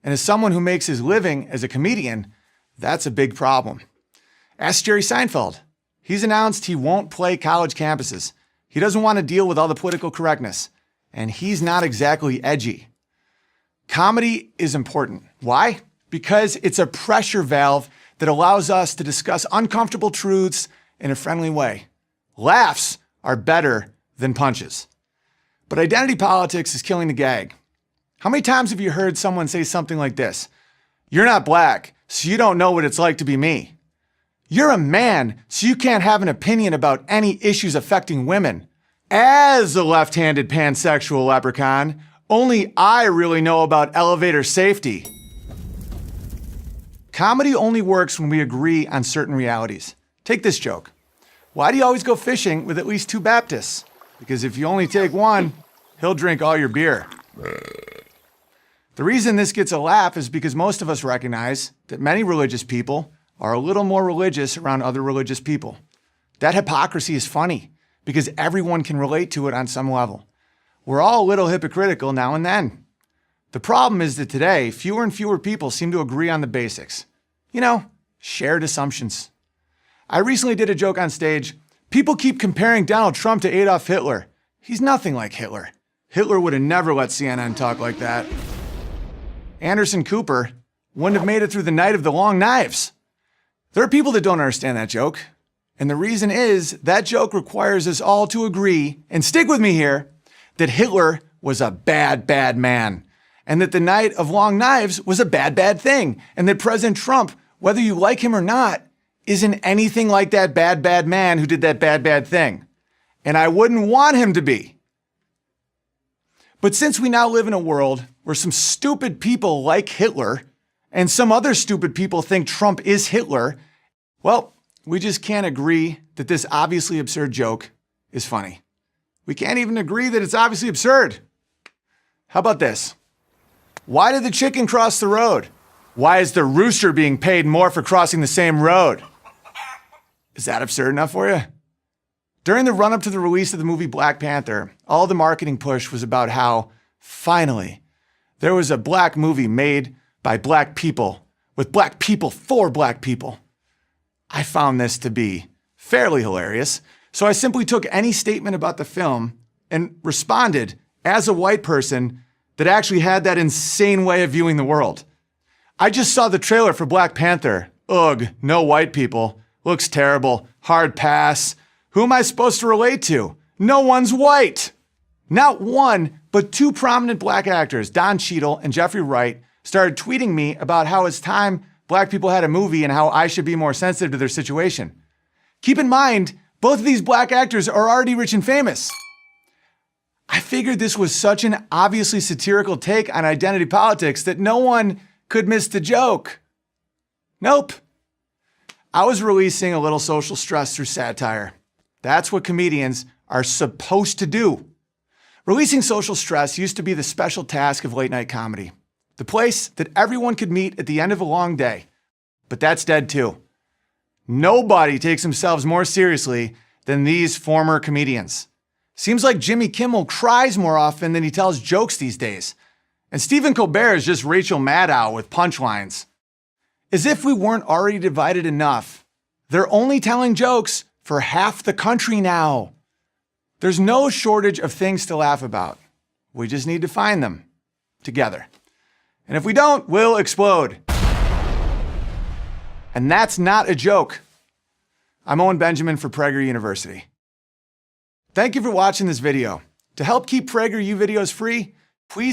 And as someone who makes his living as a comedian, that's a big problem. Ask Jerry Seinfeld. He's announced he won't play college campuses. He doesn't want to deal with all the political correctness. And he's not exactly edgy. Comedy is important. Why? Because it's a pressure valve that allows us to discuss uncomfortable truths in a friendly way. Laughs are better than punches. But identity politics is killing the gag. How many times have you heard someone say something like this? You're not black, so you don't know what it's like to be me. You're a man, so you can't have an opinion about any issues affecting women. As a left-handed pansexual leprechaun, only I really know about elevator safety. Comedy only works when we agree on certain realities. Take this joke. Why do you always go fishing with at least 2 Baptists? Because if you only take one, he'll drink all your beer. The reason this gets a laugh is because most of us recognize that many religious people are a little more religious around other religious people. That hypocrisy is funny because everyone can relate to it on some level. We're all a little hypocritical now and then. The problem is that today, fewer and fewer people seem to agree on the basics. You know, shared assumptions. I recently did a joke on stage. People keep comparing Donald Trump to Adolf Hitler. He's nothing like Hitler. Hitler would have never let CNN talk like that. Anderson Cooper wouldn't have made it through the night of the long knives. There are people that don't understand that joke. And the reason is that joke requires us all to agree, and stick with me here, that Hitler was a bad, bad man. And that the night of long knives was a bad, bad thing. And that President Trump, whether you like him or not, isn't anything like that bad, bad man who did that bad, bad thing. And I wouldn't want him to be. But since we now live in a world where some stupid people like Hitler and some other stupid people think Trump is Hitler, well, we just can't agree that this obviously absurd joke is funny. We can't even agree that it's obviously absurd. How about this? Why did the chicken cross the road? Why is the rooster being paid more for crossing the same road? Is that absurd enough for you? During the run-up to the release of the movie Black Panther, all the marketing push was about how, finally, there was a black movie made by black people, with black people for black people. I found this to be fairly hilarious, so I simply took any statement about the film and responded as a white person that actually had that insane way of viewing the world. I just saw the trailer for Black Panther. Ugh, no white people. Looks terrible. Hard pass. Who am I supposed to relate to? No one's white. Not one, but 2 prominent black actors, Don Cheadle and Jeffrey Wright, started tweeting me about how it's time black people had a movie and how I should be more sensitive to their situation. Keep in mind, both of these black actors are already rich and famous. I figured this was such an obviously satirical take on identity politics that no one could miss the joke. Nope. I was releasing a little social stress through satire. That's what comedians are supposed to do. Releasing social stress used to be the special task of late night comedy, the place that everyone could meet at the end of a long day. But that's dead too. Nobody takes themselves more seriously than these former comedians. Seems like Jimmy Kimmel cries more often than he tells jokes these days. And Stephen Colbert is just Rachel Maddow with punchlines. As if we weren't already divided enough, they're only telling jokes for half the country now. There's no shortage of things to laugh about. We just need to find them together. And if we don't, we'll explode. And that's not a joke. I'm Owen Benjamin for Prager University. Thank you for watching this video. To help keep PragerU videos free, please